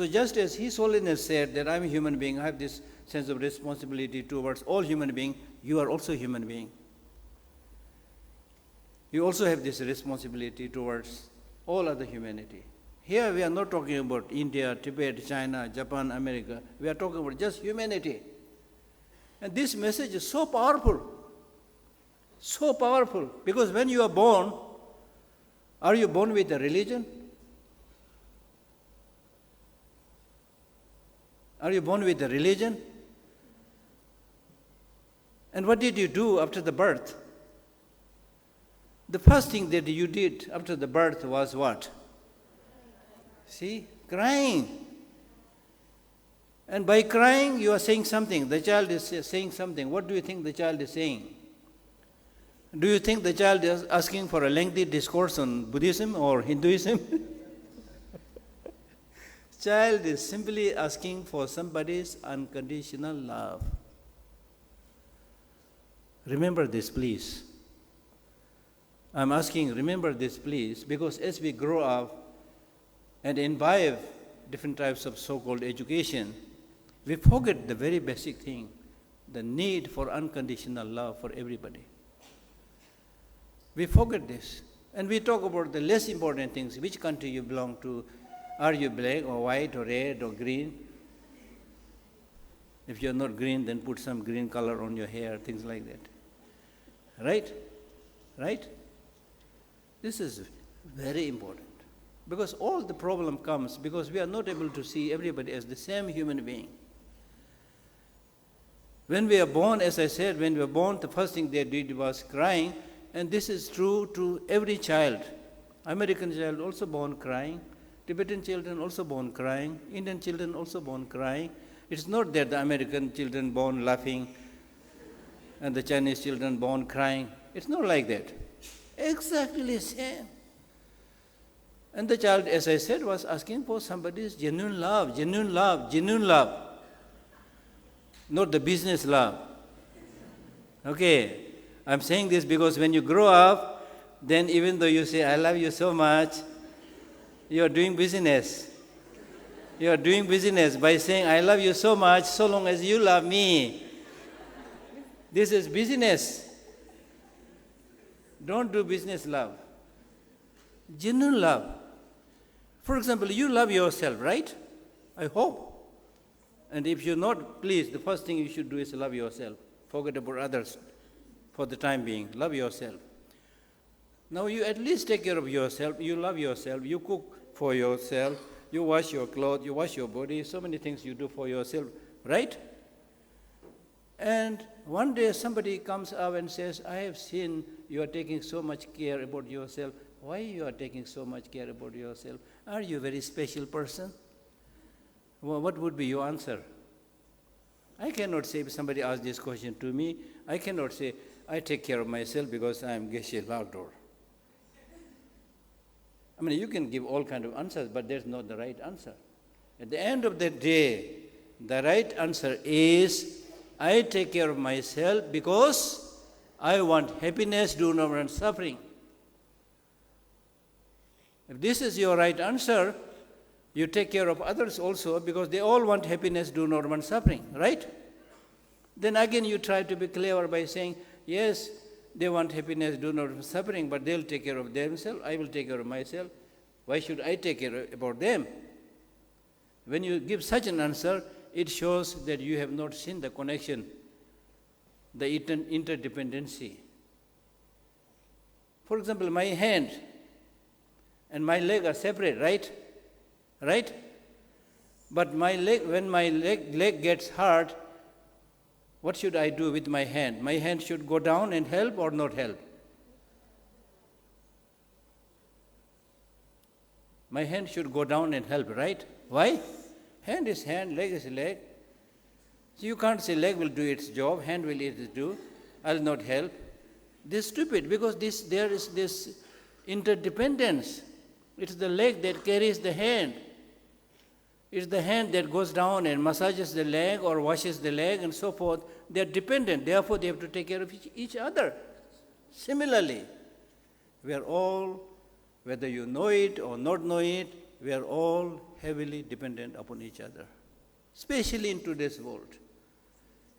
So just as His Holiness said that I'm a human being, I have this sense of responsibility towards all human beings, you are also a human being. You also have this responsibility towards all other humanity. Here we are not talking about India, Tibet, China, Japan, America. We are talking about just humanity. And this message is so powerful, because when you are born, are you born with a religion? Are you born with a religion? And what did you do after the birth? The first thing that you did after the birth was what? See, crying. And by crying, you are saying something. The child is saying something. What do you think the child is saying? Do you think the child is asking for a lengthy discourse on Buddhism or Hinduism? Child is simply asking for somebody's unconditional love. Remember this, please. I'm asking, remember this, please, because as we grow up and imbibe different types of so-called education, we forget the very basic thing, the need for unconditional love for everybody. We forget this. And we talk about the less important things, which country you belong to, are you black or white or red or green? If you're not green, then put some green color on your hair, things like that. Right? Right? This is very important. Because all the problem comes because we are not able to see everybody as the same human being. When we are born, as I said, when we are born, the first thing they did was crying, and this is true to every child. American child also born crying, Tibetan children also born crying, Indian children also born crying. It's not that the American children born laughing and the Chinese children born crying. It's not like that. Exactly the same. And the child, as I said, was asking for somebody's genuine love, genuine love, genuine love. Not the business love. Okay, I'm saying this because when you grow up, then even though you say, I love you so much, you are doing business. You are doing business by saying, I love you so much, so long as you love me. This is business. Don't do business love. Genuine love. For example, you love yourself, right? I hope. And if you're not, please, the first thing you should do is love yourself. Forget about others for the time being. Love yourself. Now you at least take care of yourself. You love yourself. You cook for yourself. You wash your clothes. You wash your body. So many things you do for yourself, right? And one day somebody comes up and says, I have seen you are taking so much care about yourself. Why you are taking so much care about yourself? Are you a very special person? Well, what would be your answer? I cannot say, if somebody asks this question to me, I cannot say, I take care of myself because I am Geshe Lhakdor. I mean, you can give all kinds of answers, but that's not the right answer. At the end of the day, the right answer is, I take care of myself because I want happiness, do not want suffering. If this is your right answer, you take care of others also because they all want happiness, do not want suffering, right? Then again you try to be clever by saying, yes, they want happiness, do not want suffering, but they'll take care of themselves, I will take care of myself. Why should I take care about them? When you give such an answer, it shows that you have not seen the connection, the interdependency. For example, my hand and my leg are separate, right? Right? But my leg, when my leg gets hurt, what should I do with my hand? My hand should go down and help or not help? My hand should go down and help, right? Why? Hand is hand, leg is leg. So you can't say leg will do its job, hand will do, I'll not help. This is stupid because there is this interdependence. It's the leg that carries the hand. It's the hand that goes down and massages the leg or washes the leg and so forth. They are dependent. Therefore, they have to take care of each other. Similarly, we are all, whether you know it or not know it, we are all heavily dependent upon each other, especially in today's world.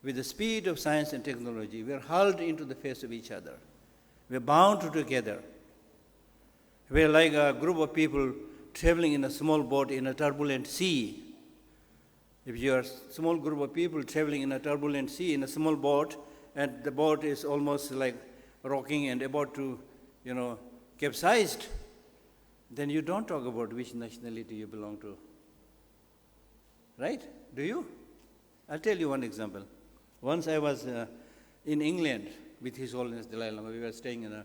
With the speed of science and technology, we are hurled into the face of each other. We are bound together. We are like a group of people traveling in a small boat in a turbulent sea. If you are a small group of people traveling in a turbulent sea in a small boat, and the boat is almost like rocking and about to, capsized, then you don't talk about which nationality you belong to. Right? Do you? I'll tell you one example. Once I was in England with His Holiness Dalai Lama. We were staying in a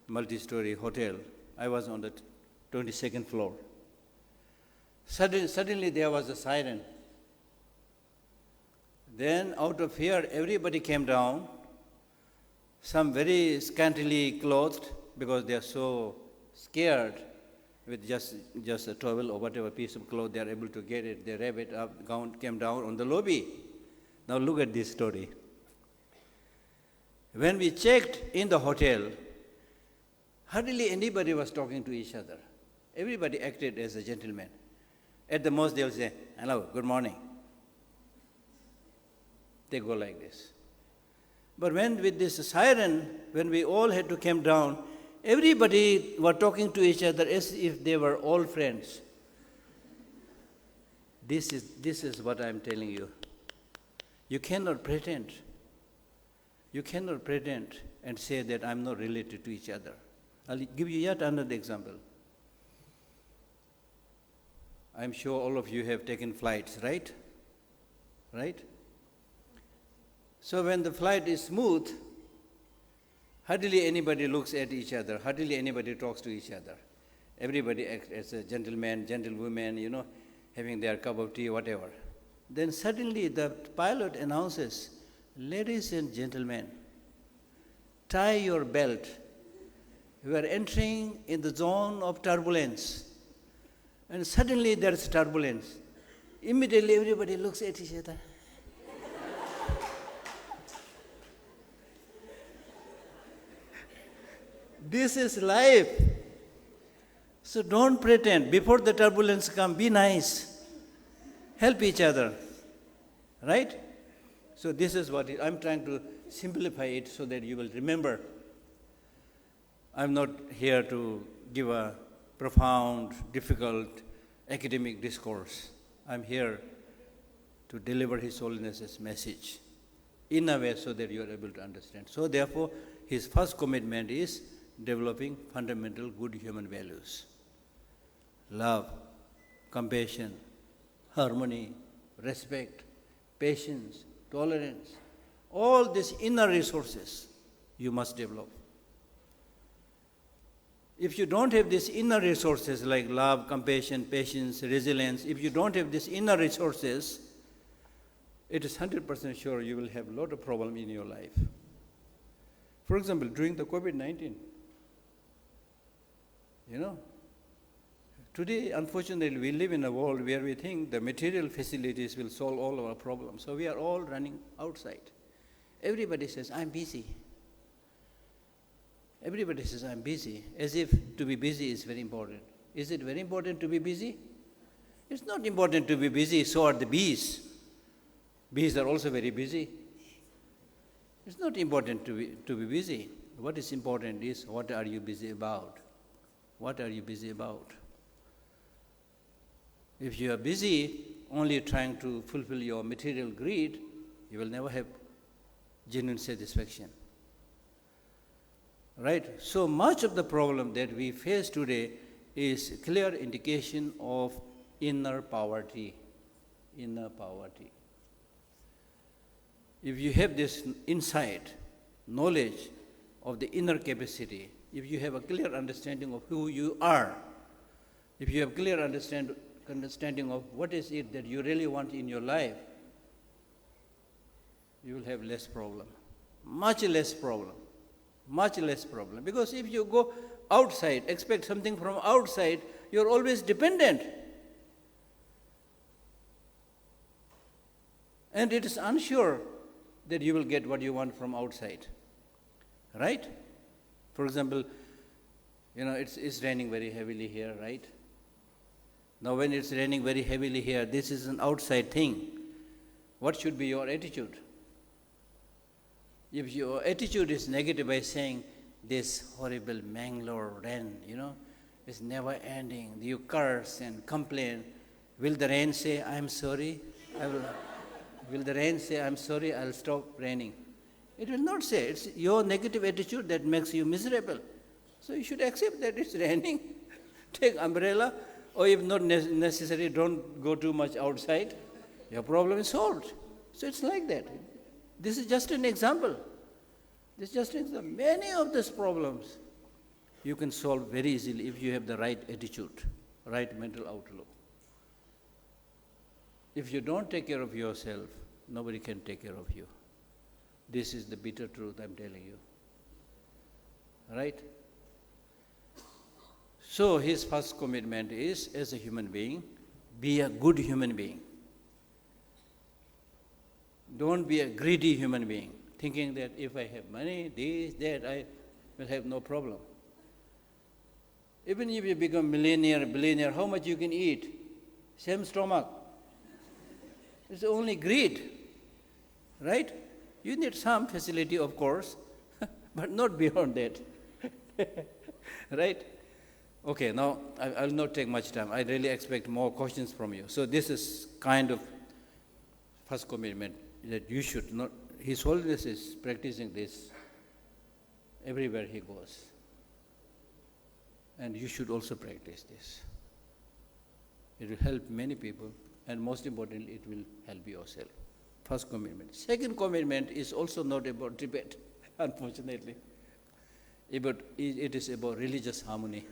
multi-story hotel. I was on the 22nd floor. Suddenly there was a siren. Then out of fear, everybody came down, some very scantily clothed, because they are so scared, with just a towel or whatever piece of cloth they are able to get it. They wrap it up, came down on the lobby. Now look at this story. When we checked in the hotel, hardly anybody was talking to each other. Everybody acted as a gentleman. At the most, they'll say, "Hello, good morning." They go like this. But when with this siren, when we all had to come down, everybody were talking to each other as if they were all friends. This is what I am telling you. You cannot pretend. You cannot pretend and say that I'm not related to each other. I'll give you yet another example. I'm sure all of you have taken flights, right? Right? So when the flight is smooth, hardly anybody looks at each other, hardly anybody talks to each other. Everybody acts as a gentleman, gentlewoman, having their cup of tea, whatever. Then suddenly the pilot announces, "Ladies and gentlemen, tie your belt. We are entering in the zone of turbulence." And suddenly there's turbulence. Immediately everybody looks at each other. This is life. So don't pretend. Before the turbulence comes, be nice. Help each other. Right? So this is what I'm trying to simplify it so that you will remember. I'm not here to give a profound, difficult academic discourse. I'm here to deliver His Holiness's message in a way so that you are able to understand. So therefore, his first commitment is developing fundamental good human values. Love, compassion, harmony, respect, patience, tolerance, all these inner resources you must develop. If you don't have these inner resources like love, compassion, patience, resilience, if you don't have these inner resources, it is 100% sure you will have a lot of problem in your life. For example, during the COVID-19, today, unfortunately, we live in a world where we think the material facilities will solve all our problems. So we are all running outside. Everybody says, "I'm busy." Everybody says, "I'm busy," as if to be busy is very important. Is it very important to be busy? It's not important to be busy, so are the bees. Bees are also very busy. It's not important to be busy. What is important is, what are you busy about? What are you busy about? If you are busy only trying to fulfill your material greed, you will never have genuine satisfaction. Right? So much of the problem that we face today is a clear indication of inner poverty. Inner poverty. If you have this insight, knowledge of the inner capacity, if you have a clear understanding of who you are, if you have clear understanding of what is it that you really want in your life, you will have less problem, much less problem. Much less problem. Because if you go outside, expect something from outside, you're always dependent. And it is unsure that you will get what you want from outside. Right? For example, it's raining very heavily here, right? Now when it's raining very heavily here, this is an outside thing. What should be your attitude? If your attitude is negative by saying, this horrible Mangalore rain, is never ending, you curse and complain, will the rain say, I'm sorry? Will the rain say, I'm sorry, I'll stop raining? It will not say. It's your negative attitude that makes you miserable. So you should accept that it's raining. Take umbrella, or if not necessary, don't go too much outside. Your problem is solved. So it's like that. This is just an example. This is just an example. Many of these problems you can solve very easily if you have the right attitude, right mental outlook. If you don't take care of yourself, nobody can take care of you. This is the bitter truth I'm telling you. Right? So his first commitment is, as a human being, be a good human being. Don't be a greedy human being, thinking that if I have money, this, that, I will have no problem. Even if you become millionaire, billionaire, how much you can eat? Same stomach. It's only greed, right? You need some facility, of course, but not beyond that, right? Okay, now I will not take much time. I really expect more questions from you. So this is kind of first commitment that you should not. His Holiness is practicing this everywhere he goes, and you should also practice this. It will help many people, and most importantly, it will help yourself. First commitment. Second commitment is also not about Tibet, unfortunately. It is about religious harmony.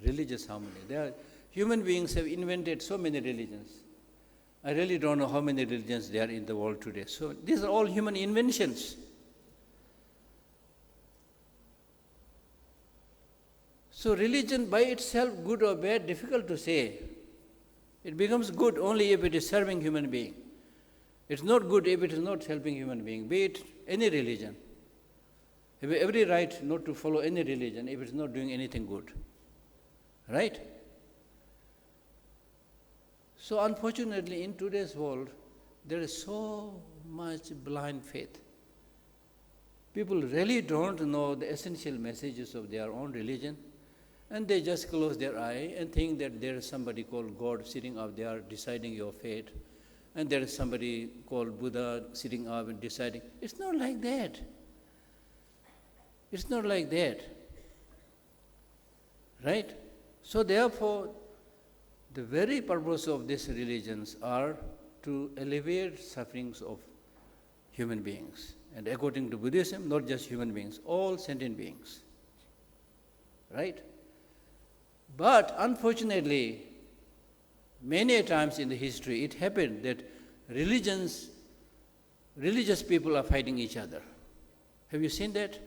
Religious harmony. Human beings have invented so many religions. I really don't know how many religions there are in the world today. So these are all human inventions. So religion by itself, good or bad, difficult to say. It becomes good only if it is serving human being. It's not good if it is not helping human being, be it any religion. You have every right not to follow any religion if it's not doing anything good. Right? So unfortunately, in today's world, there is so much blind faith. People really don't know the essential messages of their own religion, and they just close their eye and think that there is somebody called God sitting up there deciding your fate, and there is somebody called Buddha sitting up and deciding. It's not like that. It's not like that. Right? So therefore, the very purpose of these religions are to alleviate sufferings of human beings. And according to Buddhism, not just human beings, all sentient beings. Right? But unfortunately, many times in the history, it happened that religious people are fighting each other. Have you seen that?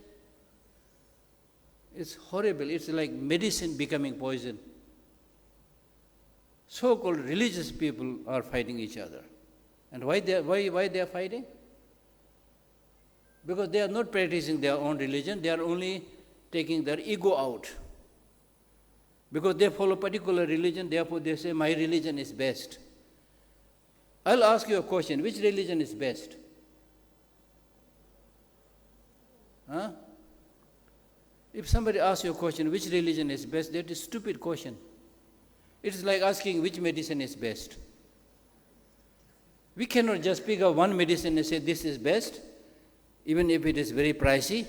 It's horrible. It's like medicine becoming poison. So-called religious people are fighting each other. And why they are fighting? Because they are not practicing their own religion. They are only taking their ego out. Because they follow particular religion, therefore they say, my religion is best. I'll ask you a question. Which religion is best? Huh? If somebody asks you a question, which religion is best, that is a stupid question. It is like asking which medicine is best. We cannot just pick up one medicine and say this is best, even if it is very pricey.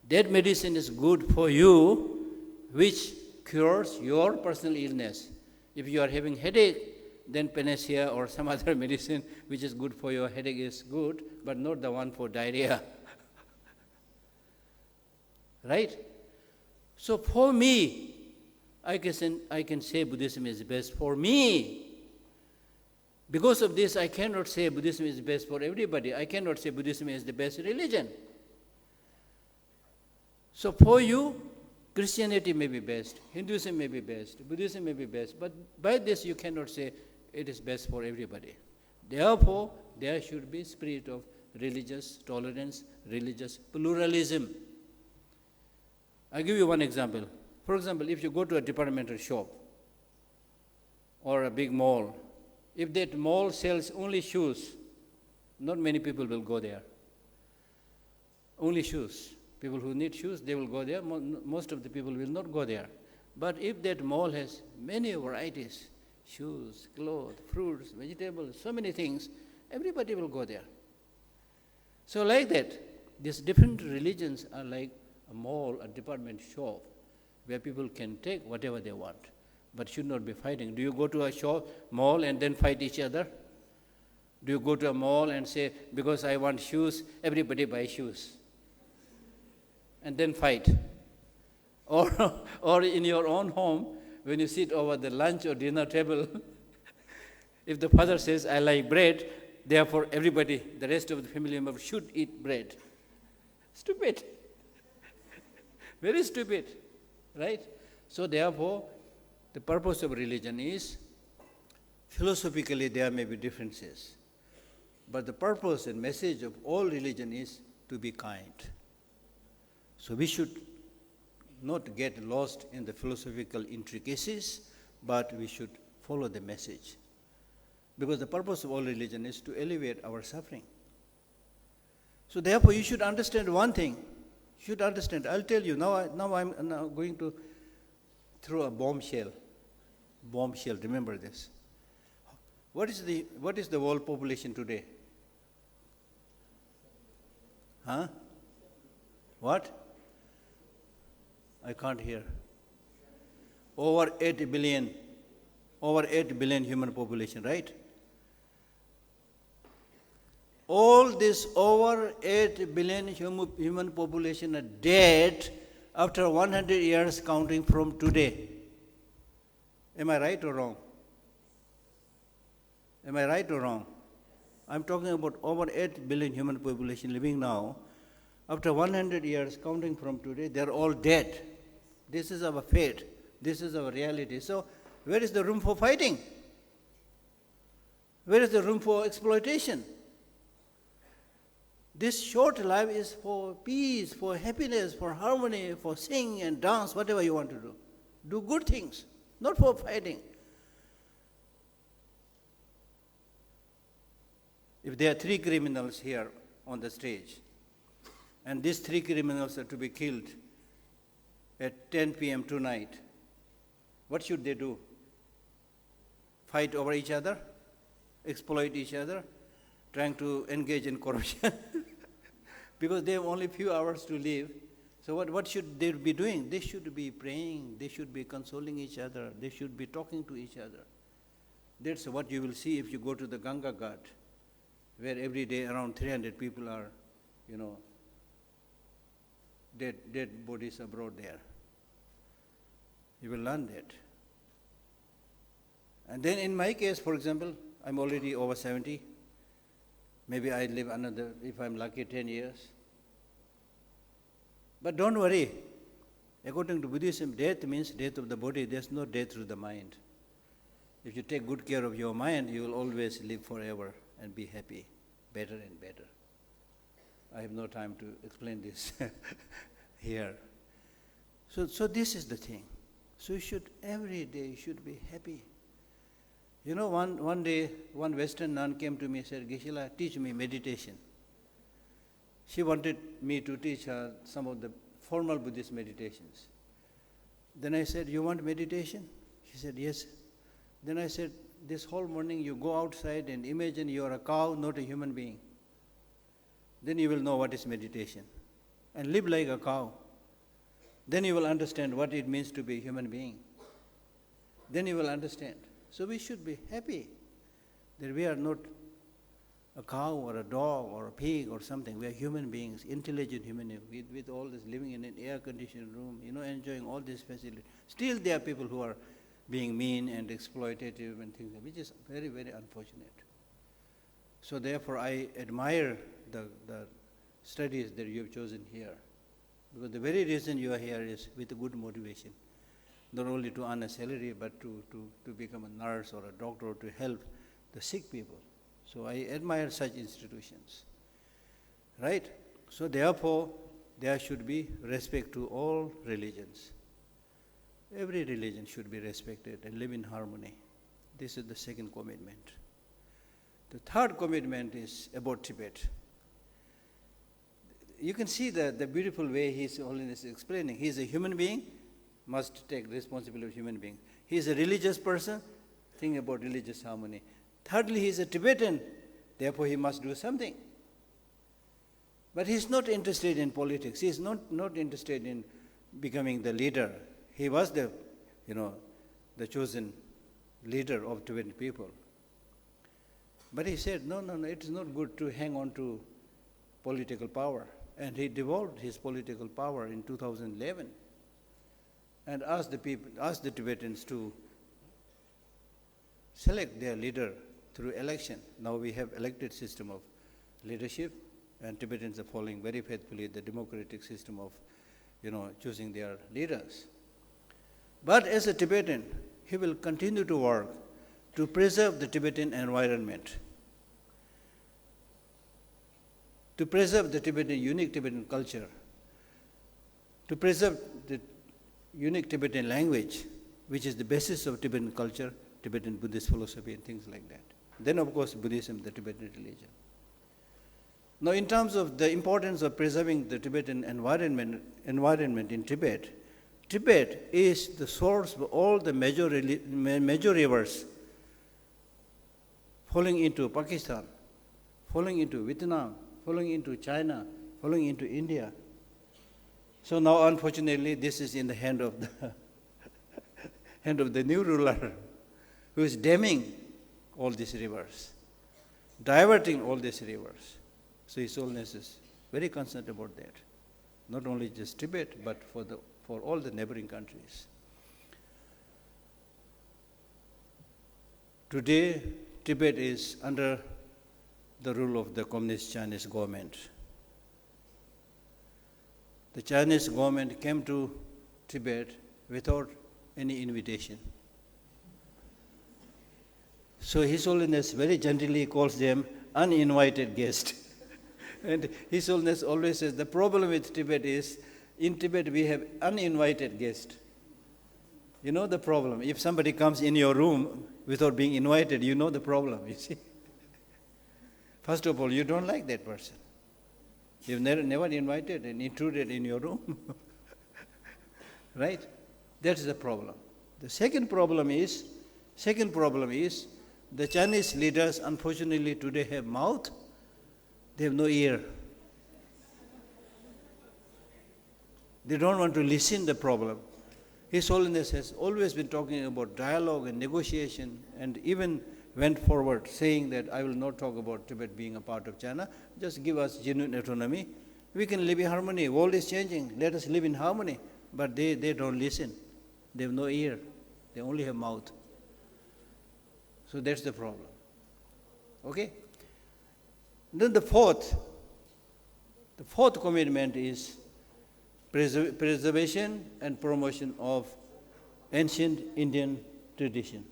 That medicine is good for you, which cures your personal illness. If you are having headache, then panacea or some other medicine which is good for your headache is good, but not the one for diarrhea. Right? So for me, I can say Buddhism is best for me. Because of this, I cannot say Buddhism is best for everybody. I cannot say Buddhism is the best religion. So for you, Christianity may be best, Hinduism may be best, Buddhism may be best, but by this you cannot say it is best for everybody. Therefore, there should be spirit of religious tolerance, religious pluralism. I'll give you one example. For example, if you go to a departmental shop, or a big mall. If that mall sells only shoes, not many people will go there. Only shoes. People who need shoes, they will go there. Most of the people will not go there. But if that mall has many varieties, shoes, clothes, fruits, vegetables, so many things, everybody will go there. So like that, these different religions are like a mall, a department shop, where people can take whatever they want, but should not be fighting. Do you go to a shop, mall, and then fight each other? Do you go to a mall and say, because I want shoes, everybody buy shoes, and then fight? Or in your own home, when you sit over the lunch or dinner table, if the father says, I like bread, therefore everybody, the rest of the family members should eat bread. Stupid. Very stupid, right? So therefore, the purpose of religion is, philosophically there may be differences, but the purpose and message of all religion is to be kind. So we should not get lost in the philosophical intricacies, but we should follow the message. Because the purpose of all religion is to alleviate our suffering. So therefore you should understand one thing. You should understand. I'll tell you, now I'm going to throw a bombshell. Bombshell, remember this. What is the world population today? Huh? What? I can't hear. Over 8 billion human population, right? All this over 8 billion human population are dead after 100 years counting from today. Am I right or wrong? Am I right or wrong? I'm talking about over 8 billion human population living now. After 100 years counting from today, they're all dead. This is our fate. This is our reality. So where is the room for fighting? Where is the room for exploitation? This short life is for peace, for happiness, for harmony, for sing and dance, whatever you want to do. Do good things, not for fighting. If there are 3 criminals here on the stage, and these 3 criminals are to be killed at 10 p.m. tonight, what should they do? Fight over each other? Exploit each other? Trying to engage in corruption? Because they have only few hours to live. So what should they be doing? They should be praying. They should be consoling each other. They should be talking to each other. That's what you will see if you go to the Ganga Ghat, where every day around 300 people are, dead bodies are brought there. You will learn that. And then in my case, for example, I'm already over 70. Maybe I live another, if I'm lucky, 10 years. But don't worry. According to Buddhism, death means death of the body. There's no death of the mind. If you take good care of your mind, you will always live forever and be happy, better and better. I have no time to explain this here. So this is the thing. So you should, every day, you should be happy. One day, one Western nun came to me and said, Geshe, teach me meditation. She wanted me to teach her some of the formal Buddhist meditations. Then I said, you want meditation? She said, yes. Then I said, this whole morning you go outside and imagine you are a cow, not a human being. Then you will know what is meditation. And live like a cow. Then you will understand what it means to be a human being. Then you will understand. So we should be happy that we are not a cow or a dog or a pig or something. We are human beings, intelligent human beings, with all this living in an air-conditioned room, enjoying all these facilities. Still there are people who are being mean and exploitative and things, which is very, very unfortunate. So therefore I admire the studies that you have chosen here. Because the very reason you are here is with a good motivation. Not only to earn a salary, but to become a nurse or a doctor to help the sick people. So I admire such institutions. Right? So therefore, there should be respect to all religions. Every religion should be respected and live in harmony. This is the second commitment. The third commitment is about Tibet. You can see the beautiful way His Holiness is explaining. He is a human being, must take responsibility of human being. He is a religious person, think about religious harmony. Thirdly, he is a Tibetan, therefore he must do something. But he is not interested in politics. He is not interested in becoming the leader. He was the chosen leader of Tibetan people. But he said, no, it is not good to hang on to political power. And he devolved his political power in 2011 and asked the Tibetans to select their leader through election. Now we have elected system of leadership, and Tibetans are following very faithfully the democratic system of, choosing their leaders. But as a Tibetan, he will continue to work to preserve the Tibetan environment, to preserve the unique Tibetan culture, to preserve the unique Tibetan language, which is the basis of Tibetan culture, Tibetan Buddhist philosophy and things like that. Then, of course, Buddhism, the Tibetan religion. Now, in terms of the importance of preserving the Tibetan environment in Tibet, Tibet is the source of all the major rivers falling into Pakistan, falling into Vietnam, falling into China, falling into India. So now, unfortunately, this is in the hand of the new ruler, who is damming all these rivers, diverting all these rivers. So His Holiness is very concerned about that. Not only just Tibet, but for all the neighboring countries. Today, Tibet is under the rule of the Communist Chinese government. The Chinese government came to Tibet without any invitation. So His Holiness very gently calls them uninvited guests. And His Holiness always says the problem with Tibet is, in Tibet we have uninvited guests. You know the problem. If somebody comes in your room without being invited, you know the problem, you see. First of all, you don't like that person. You've never invited and intruded in your room. Right? That's the problem. The second problem is the Chinese leaders, unfortunately, today have mouth, they have no ear. They don't want to listen to the problem. His Holiness has always been talking about dialogue and negotiation, and even went forward saying that I will not talk about Tibet being a part of China, just give us genuine autonomy. We can live in harmony. World is changing. Let us live in harmony. But they don't listen. They have no ear. They only have mouth. So that's the problem. Okay? Then the fourth commitment is preservation and promotion of ancient Indian tradition.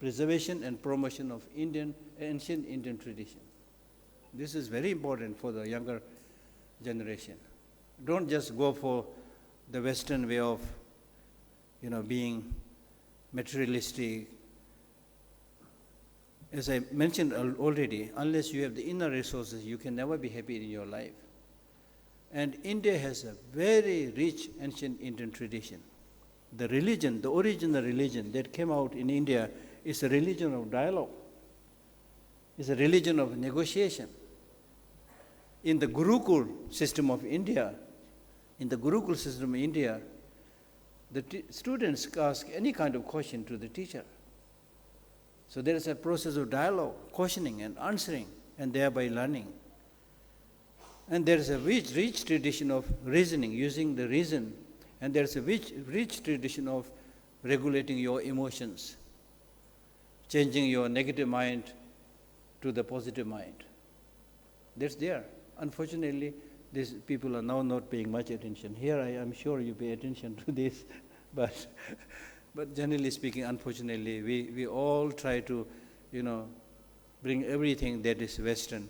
Preservation and promotion of ancient Indian tradition. This is very important for the younger generation. Don't just go for the Western way of, being materialistic. As I mentioned already, unless you have the inner resources, you can never be happy in your life. And India has a very rich ancient Indian tradition. The religion, the original religion that came out in India is a religion of dialogue. It's a religion of negotiation. In the Gurukul system of India, the students ask any kind of question to the teacher. So there is a process of dialogue, questioning and answering, and thereby learning. And there is a rich tradition of reasoning, using the reason, and there is a rich tradition of regulating your emotions, changing your negative mind to the positive mind. That's there. Unfortunately, these people are now not paying much attention. Here I am sure you pay attention to this, but generally speaking, unfortunately, we all try to, bring everything that is Western.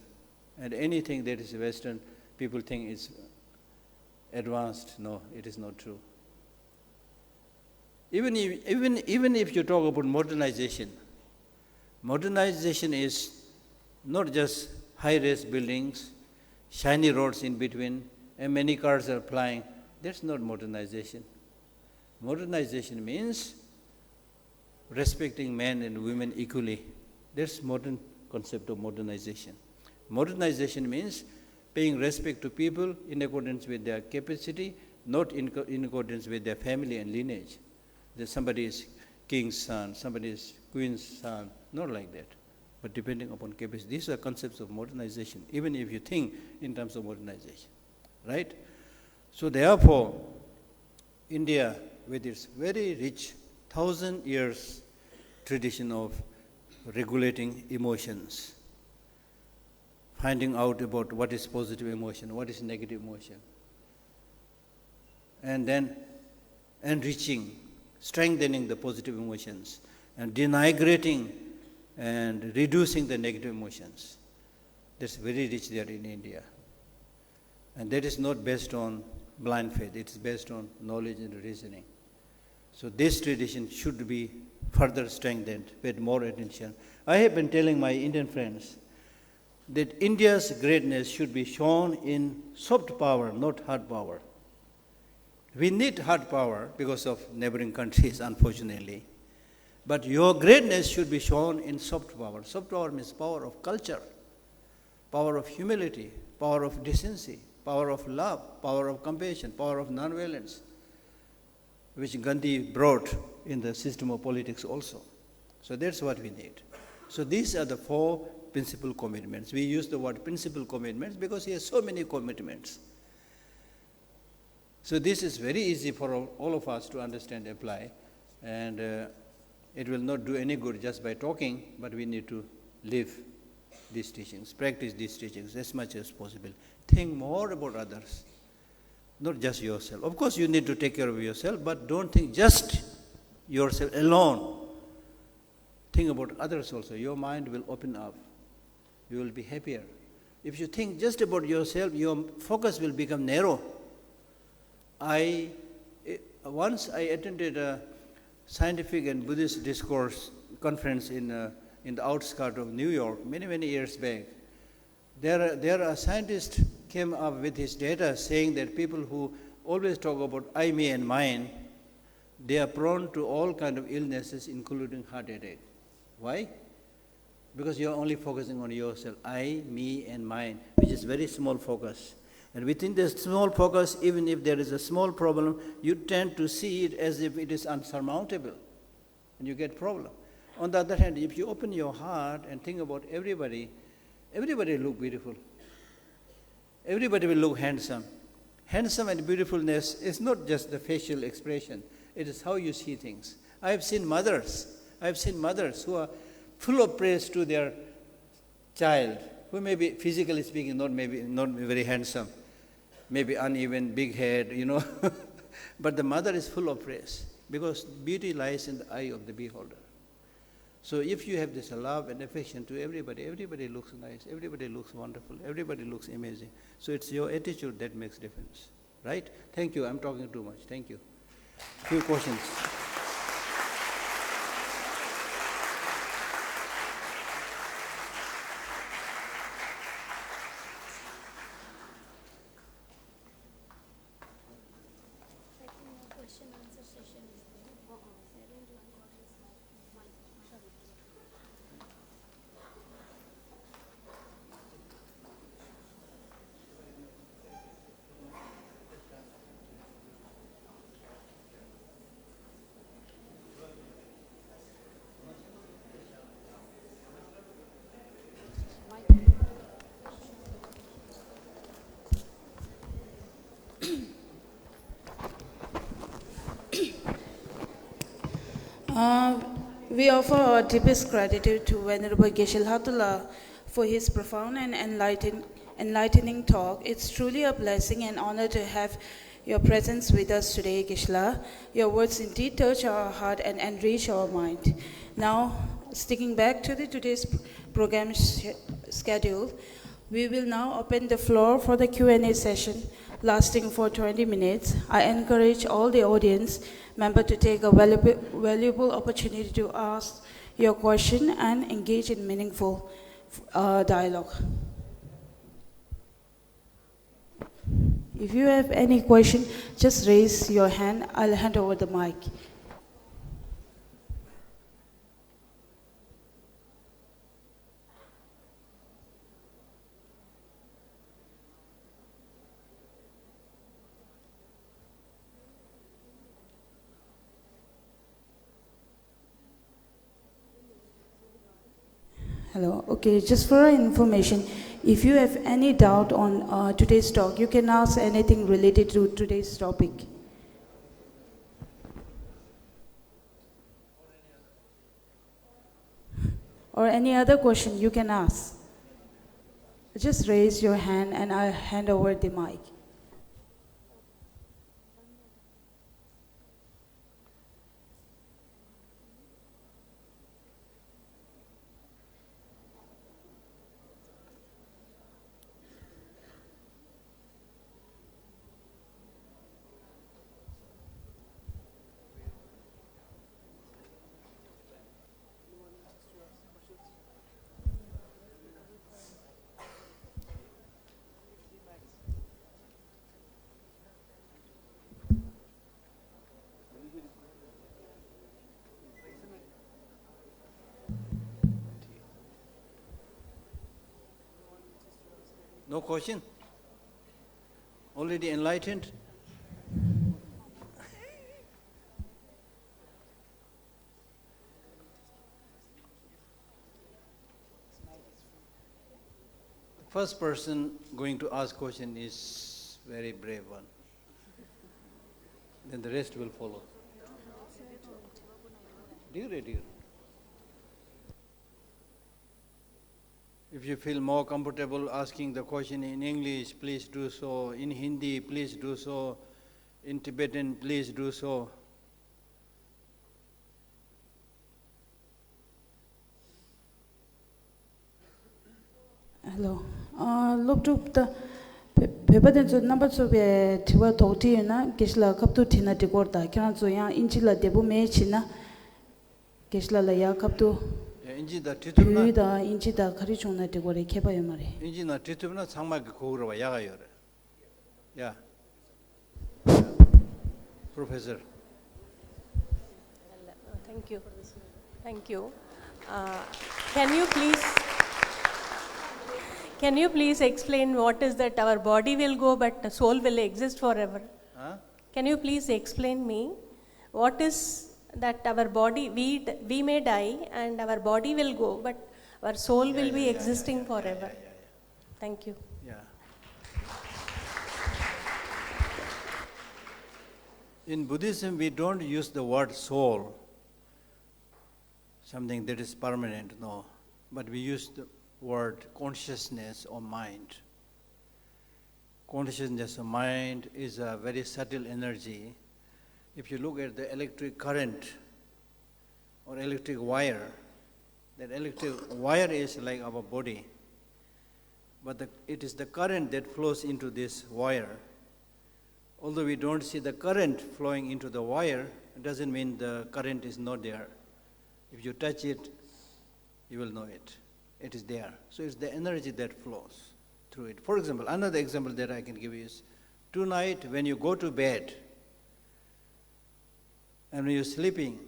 And anything that is Western, people think is advanced. No, it is not true. Even if you talk about modernization, Modernization is not just high-rise buildings, shiny roads in between, and many cars are flying. That's not modernization. Modernization means respecting men and women equally. That's modern concept of modernization. Modernization means paying respect to people in accordance with their capacity, not in accordance with their family and lineage. That somebody is king's son, somebody is queen's son, not like that, but depending upon capacity. These are concepts of modernization, even if you think in terms of modernization, right? So therefore, India, with its very rich 1,000 years tradition of regulating emotions, finding out about what is positive emotion, what is negative emotion, and then enriching, strengthening the positive emotions, and denigrating and reducing the negative emotions. That's very rich there in India. And that is not based on blind faith, it is based on knowledge and reasoning. So this tradition should be further strengthened with more attention. I have been telling my Indian friends that India's greatness should be shown in soft power, not hard power. We need hard power because of neighboring countries, unfortunately. But your greatness should be shown in soft power. Soft power means power of culture, power of humility, power of decency, power of love, power of compassion, power of nonviolence, which Gandhi brought in the system of politics also. So that's what we need. So these are the 4 principal commitments. We use the word principal commitments because he has so many commitments. So this is very easy for all of us to understand and apply, and it will not do any good just by talking, but we need to live these teachings, practice these teachings as much as possible. Think more about others, not just yourself. Of course, you need to take care of yourself, but don't think just yourself alone. Think about others also. Your mind will open up. You will be happier. If you think just about yourself, your focus will become narrow. Once I attended a scientific and Buddhist discourse conference in the outskirts of New York many years back. There a scientist came up with his data saying that people who always talk about I, me, and mine, they are prone to all kind of illnesses, including heart attack. Why? Because you are only focusing on yourself, I, me, and mine, which is very small focus. And within this small focus, even if there is a small problem, you tend to see it as if it is unsurmountable, and you get problem. On the other hand, if you open your heart and think about everybody will look beautiful. Everybody will look handsome. Handsome and beautifulness is not just the facial expression. It is how you see things. I have seen mothers who are full of praise to their child, who may be, physically speaking, not very handsome, maybe uneven, big head, but the mother is full of praise because beauty lies in the eye of the beholder. So if you have this love and affection to everybody looks nice, everybody looks wonderful, everybody looks amazing. So it's your attitude that makes difference, right? Thank you. I'm talking too much. Thank you. Few questions. We offer our deepest gratitude to Venerable Geshe Lhakdor for his profound and enlightening talk. It's truly a blessing and honor to have your presence with us today, Geshe. Your words indeed touch our heart and enrich our mind. Now, sticking back to today's program schedule, we will now open the floor for the Q&A session lasting for 20 minutes. I encourage all the audience members to take a valuable opportunity to ask your question and engage in meaningful dialogue. If you have any question, just raise your hand. I'll hand over the mic. Hello. Okay, just for information, if you have any doubt on today's talk, you can ask anything related to today's topic. Or any other question you can ask. Just raise your hand and I'll hand over the mic. No question? Already enlightened? The first person going to ask question is very brave one. Then the rest will follow. Dear. If you feel more comfortable asking the question in English, please do so. In Hindi, please do so. In Tibetan, please do so. Hello. Look to the Pepaden number so be Tiwa Toti na Geshe Kaptu Tina Tigorta. Can so young Inchila Debu Mechina Geshe La Yakaptu. 인지다 티투나 유이다 인지다 가리종나 되고래 개봐요 말이. 인지나 티투나 상막이 고으러 야가요. 야. Professor. Thank you. Thank you. Can you please explain what is that our body will go but the soul will exist forever? Huh? Can you please explain me what is that our body, we may die and our body will go, but our soul will be existing forever. Thank you. Yeah. In Buddhism, we don't use the word soul, something that is permanent, no. But we use the word consciousness or mind. Consciousness or mind is a very subtle energy. If you look at the electric current or electric wire, that electric wire is like our body, but it is the current that flows into this wire. Although we don't see the current flowing into the wire, it doesn't mean the current is not there. If you touch it, you will know it. It is there. So it's the energy that flows through it. For example, another example that I can give you is, tonight when you go to bed, and when you're sleeping,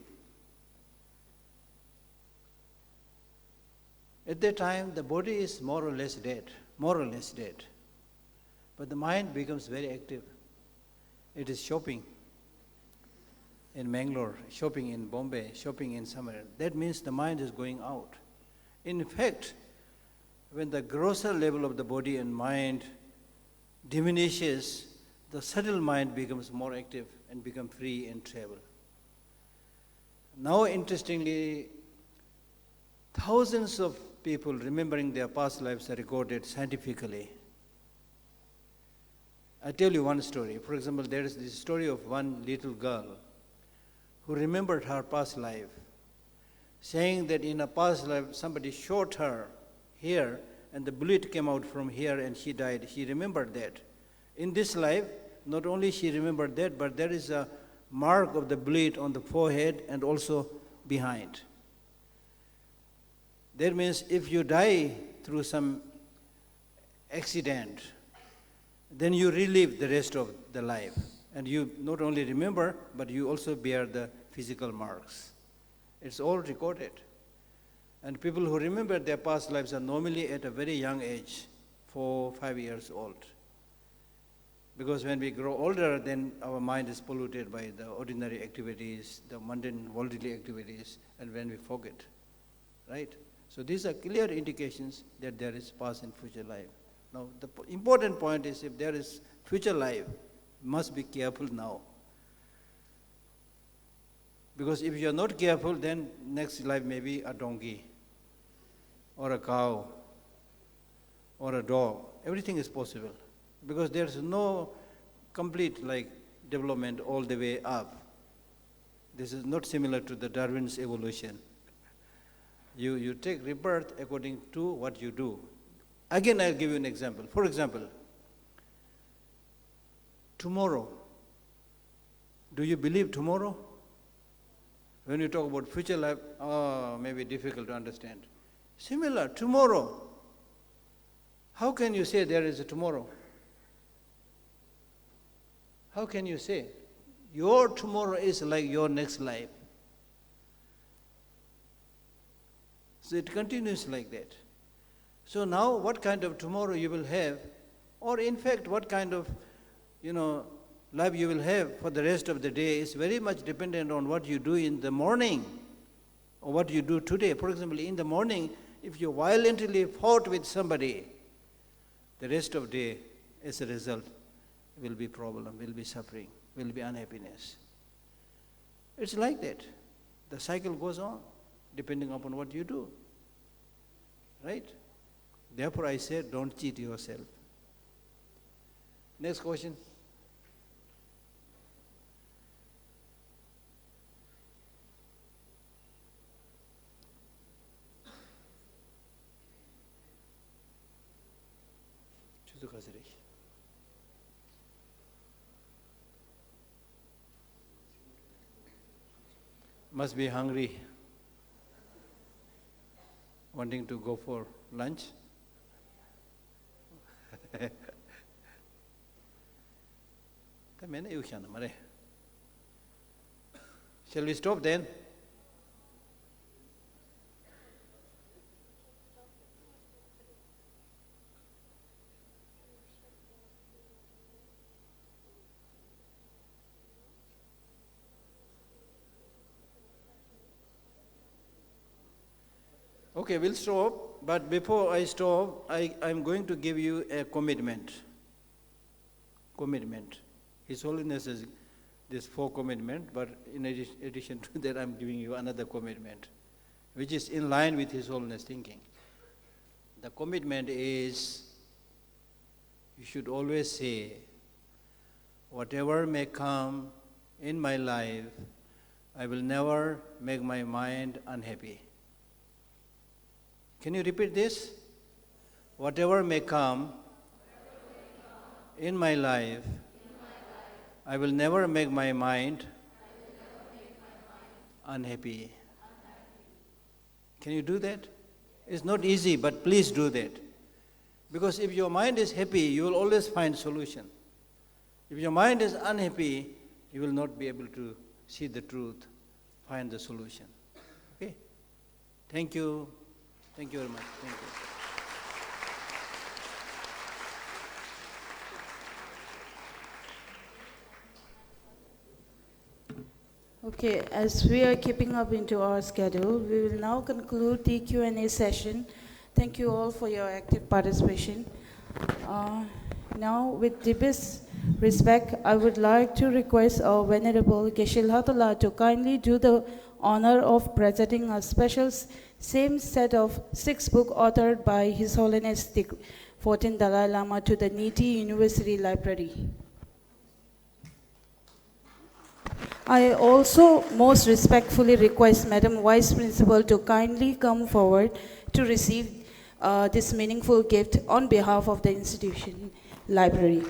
at that time the body is more or less dead. But the mind becomes very active. It is shopping in Mangalore, shopping in Bombay, shopping in somewhere. That means the mind is going out. In fact, when the grosser level of the body and mind diminishes, the subtle mind becomes more active and becomes free and travel. Now, interestingly, thousands of people remembering their past lives are recorded scientifically. I tell you one story. For example, there is this story of one little girl who remembered her past life, saying that in a past life somebody shot her here and the bullet came out from here and she died. She remembered that. In this life, not only she remembered that, but there is a mark of the bullet on the forehead and also behind. That means if you die through some accident, then you relive the rest of the life. And you not only remember, but you also bear the physical marks. It's all recorded. And people who remember their past lives are normally at a very young age, 4, 5 years old. Because when we grow older, then our mind is polluted by the ordinary activities, the mundane worldly activities, and when we forget, right? So these are clear indications that there is past and future life. Now, the important point is if there is future life, must be careful now. Because if you are not careful, then next life may be a donkey, or a cow, or a dog. Everything is possible. Because there's no complete development all the way up. This is not similar to the Darwin's evolution. You take rebirth according to what you do. Again, I'll give you an example. For example, tomorrow. Do you believe tomorrow? When you talk about future life, maybe difficult to understand. Similar, tomorrow. How can you say there is a tomorrow? How can you say? Your tomorrow is like your next life. So it continues like that. So now what kind of tomorrow you will have, or in fact what kind of life you will have for the rest of the day is very much dependent on what you do in the morning or what you do today. For example, in the morning, if you violently fought with somebody, the rest of the day as a result will be problem, will be suffering, will be unhappiness. It's like that. The cycle goes on depending upon what you do. Right? Therefore I said, don't cheat yourself. Next question. Must be hungry, wanting to go for lunch. Shall we stop then? Okay, we'll stop, but before I stop, I'm going to give you a commitment. Commitment. His Holiness has this 4 commitment, but in addition to that, I'm giving you another commitment, which is in line with His Holiness thinking. The commitment is, you should always say, whatever may come in my life, I will never make my mind unhappy. Can you repeat this? Whatever may come in my life, I will never make my mind unhappy. Can you do that? It's not easy, but please do that. Because if your mind is happy, you will always find solution. If your mind is unhappy, you will not be able to see the truth, find the solution. Okay? Thank you. Thank you very much. Thank you. Okay, as we are keeping up into our schedule, we will now conclude the Q&A session. Thank you all for your active participation. Now, with deepest respect, I would like to request our Venerable Geshe Lhakdor to kindly do the honor of presenting a special same set of 6 books authored by His Holiness the 14th Dalai Lama to the Niti University Library. I also most respectfully request Madam Vice Principal to kindly come forward to receive this meaningful gift on behalf of the institution library.